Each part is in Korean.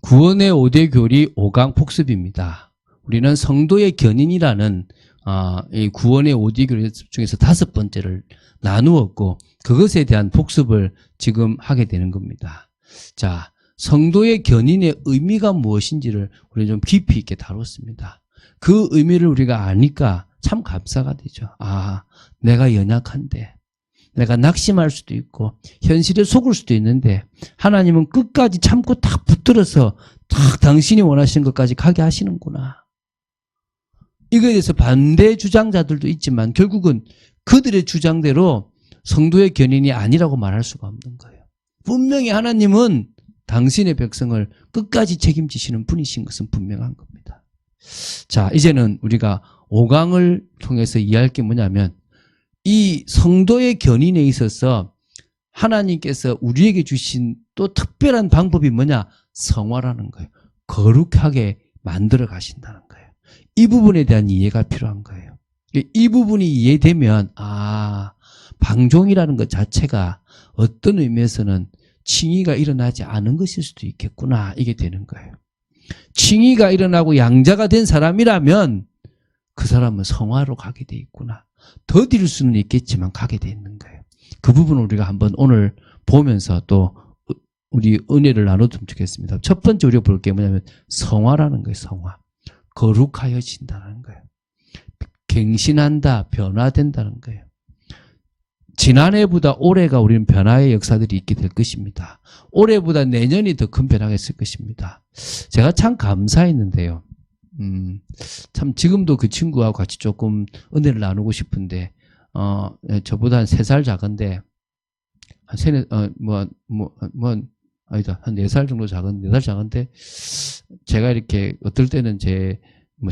구원의 5대 교리 5강 복습입니다. 우리는 성도의 견인이라는 이 구원의 5대 교리 중에서 5번째를 나누었고 그것에 대한 복습을 지금 하게 되는 겁니다. 자, 성도의 견인의 의미가 무엇인지를 우리는 좀 깊이 있게 다뤘습니다. 그 의미를 우리가 아니까 참 감사가 되죠. 아, 내가 연약한데, 내가 낙심할 수도 있고 현실에 속을 수도 있는데 하나님은 끝까지 참고 딱 붙들어서 딱 당신이 원하시는 것까지 가게 하시는구나. 이거에 대해서 반대 주장자들도 있지만 결국은 그들의 주장대로 성도의 견인이 아니라고 말할 수가 없는 거예요. 분명히 하나님은 당신의 백성을 끝까지 책임지시는 분이신 것은 분명한 겁니다. 자, 이제는 우리가 5강을 통해서 이해할 게 뭐냐면 이 성도의 견인에 있어서 하나님께서 우리에게 주신 또 특별한 방법이 뭐냐? 성화라는 거예요. 거룩하게 만들어 가신다는 거예요. 이 부분에 대한 이해가 필요한 거예요. 이 부분이 이해되면 방종이라는 것 자체가 어떤 의미에서는 칭의가 일어나지 않은 것일 수도 있겠구나, 이게 되는 거예요. 칭의가 일어나고 양자가 된 사람이라면 그 사람은 성화로 가게 돼 있구나. 더딜 수는 있겠지만 가게 돼 있는 거예요. 그 부분을 우리가 한번 오늘 보면서 또 우리 은혜를 나누면 좋겠습니다. 첫 번째 우리가 볼 게 뭐냐면 성화라는 거예요. 성화. 거룩하여진다는 거예요. 갱신한다, 변화된다는 거예요. 지난해보다 올해가 우리는 변화의 역사들이 있게 될 것입니다. 올해보다 내년이 더 큰 변화가 있을 것입니다. 제가 참 감사했는데요. 참 지금도 그 친구하고 같이 조금 은혜를 나누고 싶은데 저보다 한 3살 작은데 아니다, 한 4살 정도 작은 4살 작은데 제가 이렇게 어떨 때는 제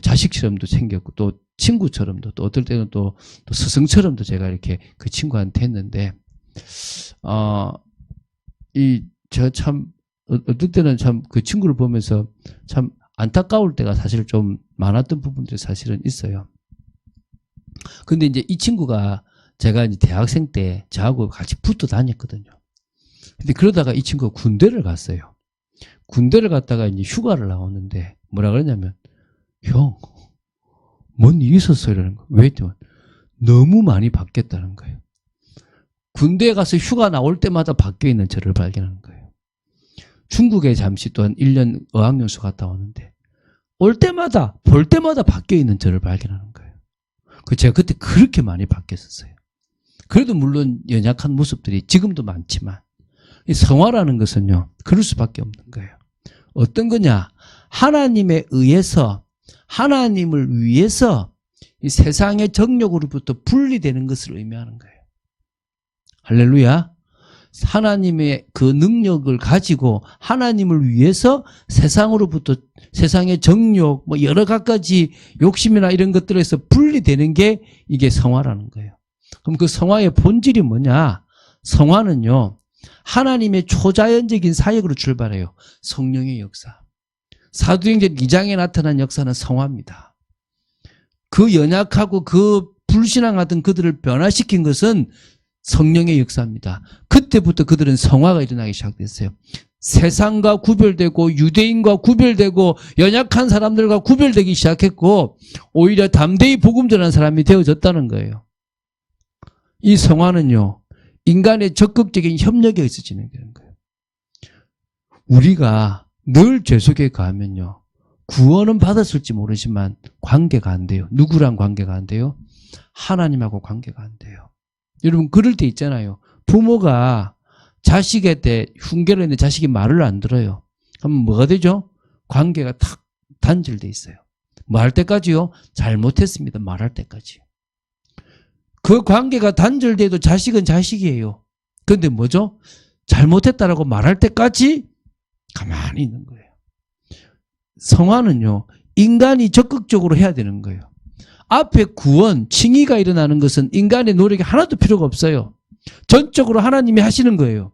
자식처럼도 생겼고 또 친구처럼도 또 어떨 때는 또 스승처럼도 제가 이렇게 그 친구한테 했는데 저 참 어떨 때는 참 그 친구를 보면서 참 안타까울 때가 사실 좀 많았던 부분들이 사실은 있어요. 근데 이제 이 친구가 제가 이제 대학생 때 저하고 같이 붙어 다녔거든요. 근데 그러다가 이 친구가 군대를 갔어요. 군대를 갔다가 이제 휴가를 나왔는데 뭐라 그러냐면 형, 뭔 일이 있었어요? 이러는 거예요. 왜? 했더니 너무 많이 바뀌었다는 거예요. 군대에 가서 휴가 나올 때마다 바뀌어 있는 저를 발견하는 거예요. 중국에 잠시 또 한 1년 어학연수 갔다 왔는데 올 때마다 볼 때마다 바뀌어 있는 저를 발견하는 거예요. 제가 그때 그렇게 많이 바뀌었었어요. 그래도 물론 연약한 모습들이 지금도 많지만 이 성화라는 것은요, 그럴 수밖에 없는 거예요. 어떤 거냐? 하나님에 의해서 하나님을 위해서 이 세상의 정욕으로부터 분리되는 것을 의미하는 거예요. 할렐루야. 하나님의 그 능력을 가지고 하나님을 위해서 세상으로부터 세상의 정욕, 여러 가지 욕심이나 이런 것들에서 분리되는 게 이게 성화라는 거예요. 그럼 그 성화의 본질이 뭐냐? 성화는요, 하나님의 초자연적인 사역으로 출발해요. 성령의 역사. 사도행전 2장에 나타난 역사는 성화입니다. 그 연약하고 그 불신앙하던 그들을 변화시킨 것은 성령의 역사입니다. 그때부터 그들은 성화가 일어나기 시작됐어요. 세상과 구별되고 유대인과 구별되고 연약한 사람들과 구별되기 시작했고 오히려 담대히 복음 전하는 사람이 되어졌다는 거예요. 이 성화는요, 인간의 적극적인 협력에 의해서 진행되는 거예요. 우리가 늘 죄 속에 가면요, 구원은 받았을지 모르지만 관계가 안 돼요. 누구랑 관계가 안 돼요? 하나님하고 관계가 안 돼요. 여러분, 그럴 때 있잖아요. 부모가 자식한테 흉계를 했는데 자식이 말을 안 들어요. 그럼 뭐가 되죠? 관계가 탁 단절돼 있어요. 뭐 할 때까지요? 잘못했습니다. 말할 때까지. 그 관계가 단절돼도 자식은 자식이에요. 그런데 뭐죠? 잘못했다라고 말할 때까지 가만히 있는 거예요. 성화는요, 인간이 적극적으로 해야 되는 거예요. 앞에 구원, 칭의가 일어나는 것은 인간의 노력이 하나도 필요가 없어요. 전적으로 하나님이 하시는 거예요.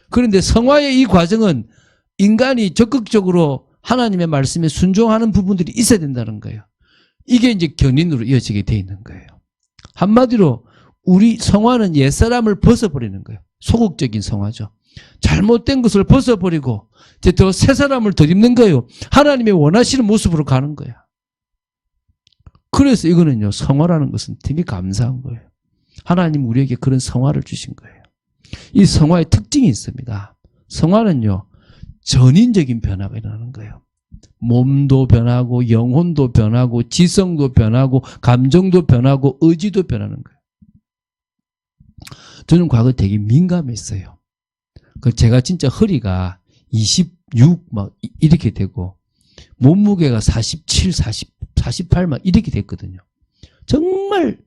그런데 성화의 이 과정은 인간이 적극적으로 하나님의 말씀에 순종하는 부분들이 있어야 된다는 거예요. 이게 이제 견인으로 이어지게 돼 있는 거예요. 한마디로 우리 성화는 옛사람을 벗어버리는 거예요. 소극적인 성화죠. 잘못된 것을 벗어버리고 이제 더 새 사람을 덧입는 거예요. 하나님이 원하시는 모습으로 가는 거야. 그래서 이거는요, 성화라는 것은 되게 감사한 거예요. 하나님 우리에게 그런 성화를 주신 거예요. 이 성화의 특징이 있습니다. 성화는요, 전인적인 변화가 일어나는 거예요. 몸도 변하고 영혼도 변하고 지성도 변하고 감정도 변하고 의지도 변하는 거예요. 저는 과거 되게 민감했어요. 제가 진짜 허리가 26 막 이렇게 되고 몸무게가 47, 48 막 이렇게 됐거든요. 정말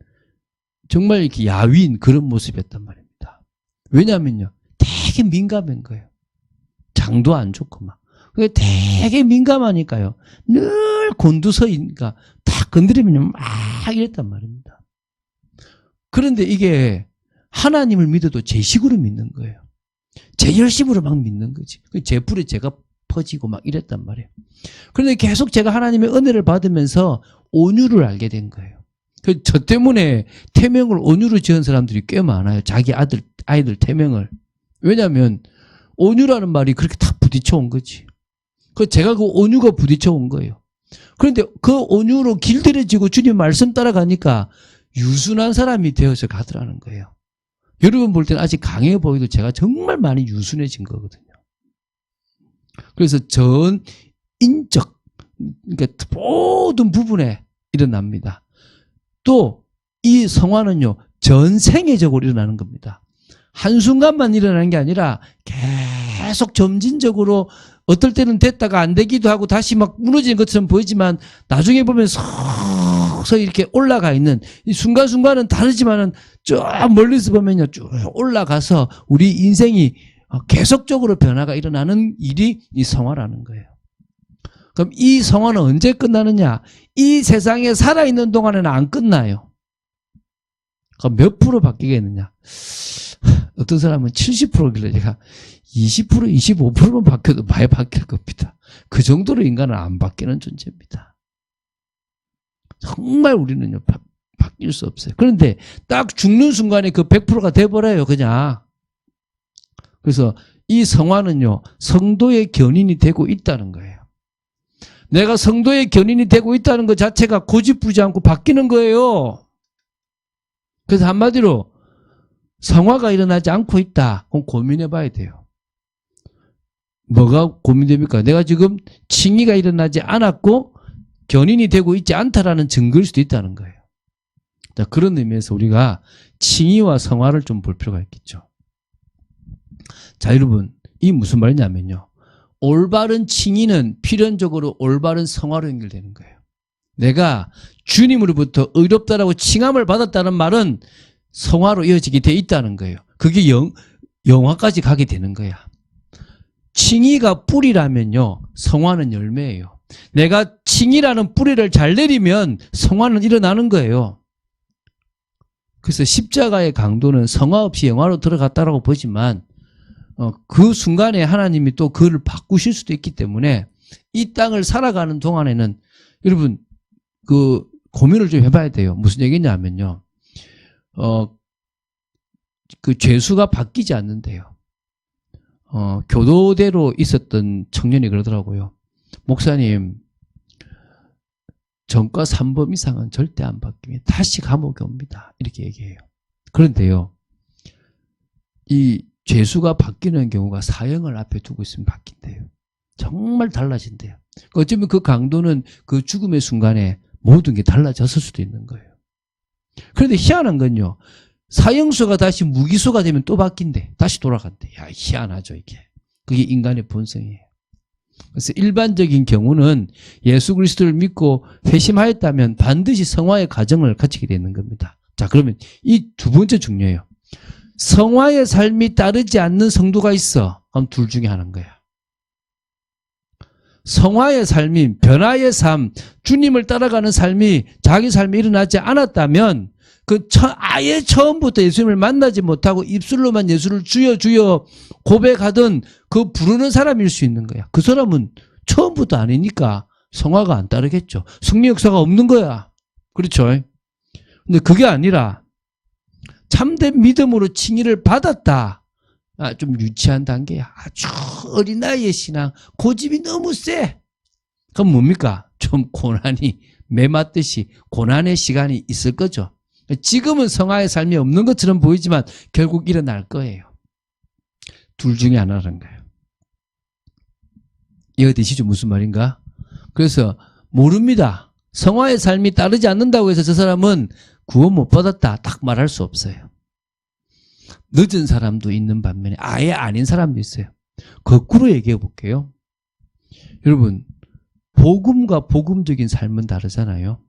이렇게 야윈 그런 모습이었단 말입니다. 왜냐하면요, 되게 민감한 거예요. 장도 안 좋고 막. 되게 민감하니까요. 늘 곤두서니까 탁 건드리면 막 이랬단 말입니다. 그런데 이게 하나님을 믿어도 제 식으로 믿는 거예요. 제 열심으로 막 믿는 거지. 제 불에 제가 퍼지고 막 이랬단 말이에요. 그런데 계속 제가 하나님의 은혜를 받으면서 온유를 알게 된 거예요. 저 때문에 태명을 온유로 지은 사람들이 꽤 많아요. 자기 아이들 태명을. 왜냐하면 온유라는 말이 그렇게 탁 부딪혀 온 거지. 제가 그 온유가 부딪혀 온 거예요. 그런데 그 온유로 길들여지고 주님 말씀 따라가니까 유순한 사람이 되어서 가더라는 거예요. 여러분 볼 때는 아직 강해 보이도 제가 정말 많이 유순해진 거거든요. 그래서 전인적, 그러니까 모든 부분에 일어납니다. 또 이 성화는요, 전생애적으로 일어나는 겁니다. 한순간만 일어나는 게 아니라 계속 점진적으로 어떨 때는 됐다가 안 되기도 하고 다시 막 무너지는 것처럼 보이지만 나중에 보면 서서히 이렇게 올라가 있는 이 순간순간은 다르지만은 쭉 멀리서 보면요, 쭉 올라가서 우리 인생이 계속적으로 변화가 일어나는 일이 이 성화라는 거예요. 그럼 이 성화는 언제 끝나느냐? 이 세상에 살아있는 동안에는 안 끝나요. 그럼 몇 프로 바뀌겠느냐? 어떤 사람은 70%길래 제가 20%, 25%만 바뀌어도 많이 바뀔 겁니다. 그 정도로 인간은 안 바뀌는 존재입니다. 정말 우리는요, 바뀔 수 없어요. 그런데 딱 죽는 순간에 그 100%가 돼버려요, 그냥. 그래서 이 성화는요, 성도의 견인이 되고 있다는 거예요. 내가 성도의 견인이 되고 있다는 것 자체가 고집부리지 않고 바뀌는 거예요. 그래서 한마디로 성화가 일어나지 않고 있다. 그럼 고민해 봐야 돼요. 뭐가 고민됩니까? 내가 지금 칭의가 일어나지 않았고 견인이 되고 있지 않다라는 증거일 수도 있다는 거예요. 자, 그런 의미에서 우리가 칭의와 성화를 좀 볼 필요가 있겠죠. 자, 여러분, 이 무슨 말이냐면요, 올바른 칭의는 필연적으로 올바른 성화로 연결되는 거예요. 내가 주님으로부터 의롭다라고 칭함을 받았다는 말은 성화로 이어지게 돼 있다는 거예요. 그게 영화까지 가게 되는 거야. 칭의가 뿌리라면요, 성화는 열매예요. 내가 칭의라는 뿌리를 잘 내리면 성화는 일어나는 거예요. 그래서 십자가의 강도는 성화 없이 영화로 들어갔다라고 보지만 그 순간에 하나님이 또 그를 바꾸실 수도 있기 때문에 이 땅을 살아가는 동안에는 여러분 그 고민을 좀 해봐야 돼요. 무슨 얘기냐면요, 그 죄수가 바뀌지 않는데요. 교도대로 있었던 청년이 그러더라고요. 목사님, 전과 3범 이상은 절대 안 바뀌면 다시 감옥에 옵니다. 이렇게 얘기해요. 그런데요, 이 죄수가 바뀌는 경우가 사형을 앞에 두고 있으면 바뀐대요. 정말 달라진대요. 어쩌면 그 강도는 그 죽음의 순간에 모든 게 달라졌을 수도 있는 거예요. 그런데 희한한 건요, 사형수가 다시 무기수가 되면 또 바뀐대. 다시 돌아간대. 야, 희한하죠, 이게. 그게 인간의 본성이에요. 그래서 일반적인 경우는 예수 그리스도를 믿고 회심하였다면 반드시 성화의 과정을 거치게 되는 겁니다. 자, 그러면 이 두 번째 중요해요. 성화의 삶이 따르지 않는 성도가 있어. 그럼 둘 중에 하나인 거야. 성화의 삶이, 변화의 삶, 주님을 따라가는 삶이 자기 삶에 일어나지 않았다면 아예 처음부터 예수님을 만나지 못하고 입술로만 예수를 주여 주여 고백하던 그 부르는 사람일 수 있는 거야. 그 사람은 처음부터 아니니까 성화가 안 따르겠죠. 성령 역사가 없는 거야. 그렇죠? 근데 그게 아니라 참된 믿음으로 칭의를 받았다. 좀 유치한 단계야. 아주 어린아이의 신앙, 고집이 너무 세. 그럼 뭡니까? 좀 고난이 매맞듯이 고난의 시간이 있을 거죠. 지금은 성화의 삶이 없는 것처럼 보이지만 결국 일어날 거예요. 둘 중에 하나라는 거예요. 이해되시죠? 무슨 말인가? 그래서 모릅니다. 성화의 삶이 따르지 않는다고 해서 저 사람은 구원 못 받았다 딱 말할 수 없어요. 늦은 사람도 있는 반면에 아예 아닌 사람도 있어요. 거꾸로 얘기해 볼게요. 여러분, 복음과 복음적인 삶은 다르잖아요.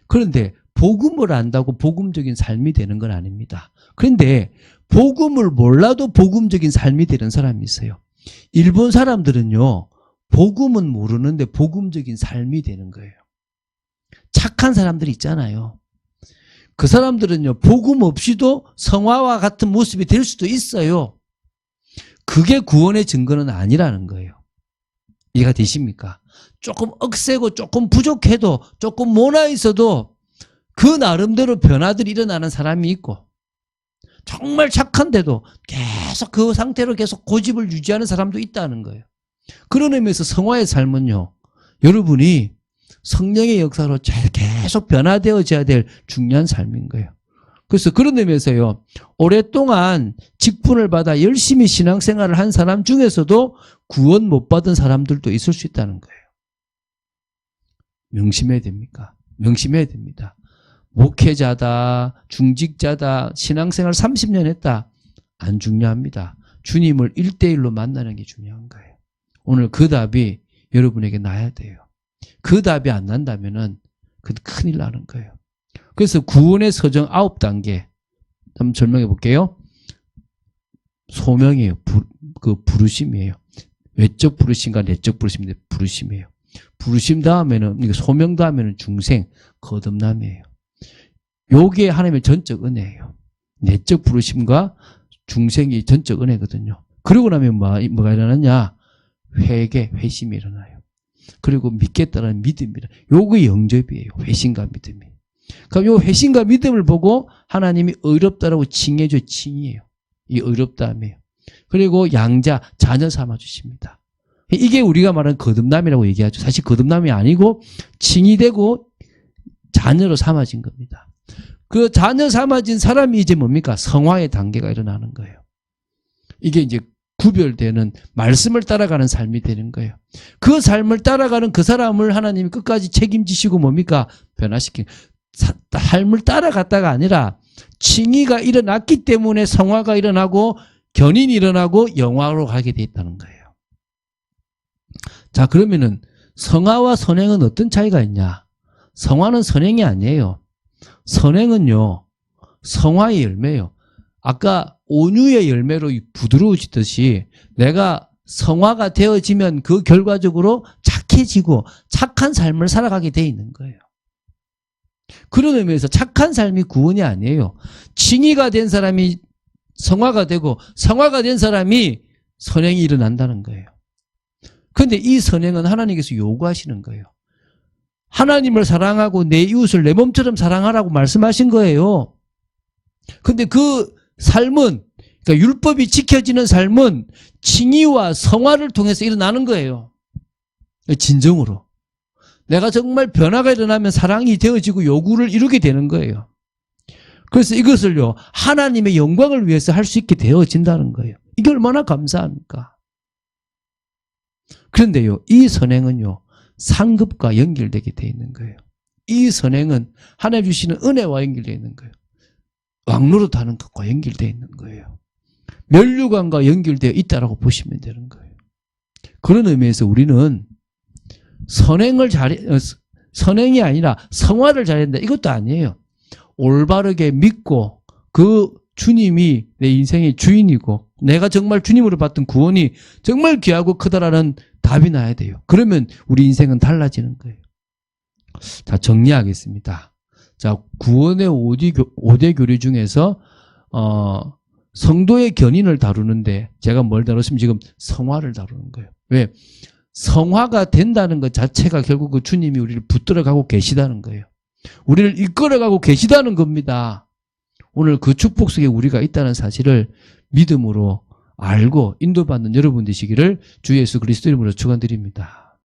그런데 복음을 안다고 복음적인 삶이 되는 건 아닙니다. 그런데 복음을 몰라도 복음적인 삶이 되는 사람이 있어요. 일본 사람들은요, 복음은 모르는데 복음적인 삶이 되는 거예요. 착한 사람들이 있잖아요. 그 사람들은요, 복음 없이도 성화와 같은 모습이 될 수도 있어요. 그게 구원의 증거는 아니라는 거예요. 이해가 되십니까? 조금 억세고 조금 부족해도 조금 모나 있어도 그 나름대로 변화들이 일어나는 사람이 있고, 정말 착한데도 계속 그 상태로 계속 고집을 유지하는 사람도 있다는 거예요. 그런 의미에서 성화의 삶은요, 여러분이 성령의 역사로 계속 변화되어져야 될 중요한 삶인 거예요. 그래서 그런 의미에서요, 오랫동안 직분을 받아 열심히 신앙생활을 한 사람 중에서도 구원 못 받은 사람들도 있을 수 있다는 거예요. 명심해야 됩니까? 명심해야 됩니다. 목회자다, 중직자다, 신앙생활 30년 했다, 안 중요합니다. 주님을 1대1로 만나는 게 중요한 거예요. 오늘 그 답이 여러분에게 나야 돼요. 그 답이 안 난다면은 큰일 나는 거예요. 그래서 구원의 서정 9단계 한번 설명해 볼게요. 소명이에요. 부르심이에요. 외적 부르심과 내적 부르심인데 부르심이에요. 부르심 다음에는, 소명 다음에는 중생, 거듭남이에요. 요게 하나님의 전적 은혜예요. 내적 부르심과 중생이 전적 은혜거든요. 그러고 나면 뭐가 일어나냐? 회개, 회심이 일어나요. 그리고 믿겠다는 믿음이라. 요게 영접이에요. 회심과 믿음이. 그럼 요 회심과 믿음을 보고 하나님이 의롭다라고 칭해줘. 칭이에요. 이 의롭다함이에요. 그리고 양자, 자녀 삼아 주십니다. 이게 우리가 말하는 거듭남이라고 얘기하죠. 사실 거듭남이 아니고 칭이 되고 자녀로 삼아진 겁니다. 그 자녀 삼아진 사람이 이제 뭡니까? 성화의 단계가 일어나는 거예요. 이게 이제 구별되는, 말씀을 따라가는 삶이 되는 거예요. 그 삶을 따라가는 그 사람을 하나님이 끝까지 책임지시고 뭡니까? 변화시키는. 삶을 따라갔다가 아니라 칭의가 일어났기 때문에 성화가 일어나고 견인이 일어나고 영화로 가게 돼 있다는 거예요. 자, 그러면은 성화와 선행은 어떤 차이가 있냐? 성화는 선행이 아니에요. 선행은요, 성화의 열매예요. 아까 온유의 열매로 부드러워지듯이 내가 성화가 되어지면 그 결과적으로 착해지고 착한 삶을 살아가게 돼 있는 거예요. 그런 의미에서 착한 삶이 구원이 아니에요. 칭의가 된 사람이 성화가 되고 성화가 된 사람이 선행이 일어난다는 거예요. 그런데 이 선행은 하나님께서 요구하시는 거예요. 하나님을 사랑하고 내 이웃을 내 몸처럼 사랑하라고 말씀하신 거예요. 근데 그 삶은, 그러니까 율법이 지켜지는 삶은 칭의와 성화를 통해서 일어나는 거예요. 진정으로. 내가 정말 변화가 일어나면 사랑이 되어지고 요구를 이루게 되는 거예요. 그래서 이것을요, 하나님의 영광을 위해서 할 수 있게 되어진다는 거예요. 이게 얼마나 감사합니까? 그런데요, 이 선행은요, 상급과 연결되게 되어 있는 거예요. 이 선행은 하나님 주시는 은혜와 연결되어 있는 거예요. 왕노릇 하는 것과 연결되어 있는 거예요. 면류관과 연결되어 있다라고 보시면 되는 거예요. 그런 의미에서 우리는 선행이 아니라 성화를 잘해야 된다. 이것도 아니에요. 올바르게 믿고 그 주님이 내 인생의 주인이고 내가 정말 주님으로 받던 구원이 정말 귀하고 크다라는 답이 나야 돼요. 그러면 우리 인생은 달라지는 거예요. 자, 정리하겠습니다. 자, 구원의 5대 교리 중에서 성도의 견인을 다루는데 제가 뭘 다뤘으면 지금 성화를 다루는 거예요. 왜? 성화가 된다는 것 자체가 결국 그 주님이 우리를 붙들어가고 계시다는 거예요. 우리를 이끌어가고 계시다는 겁니다. 오늘 그 축복 속에 우리가 있다는 사실을 믿음으로 알고 인도받는 여러분 되시기를 주 예수 그리스도 이름으로 축원드립니다.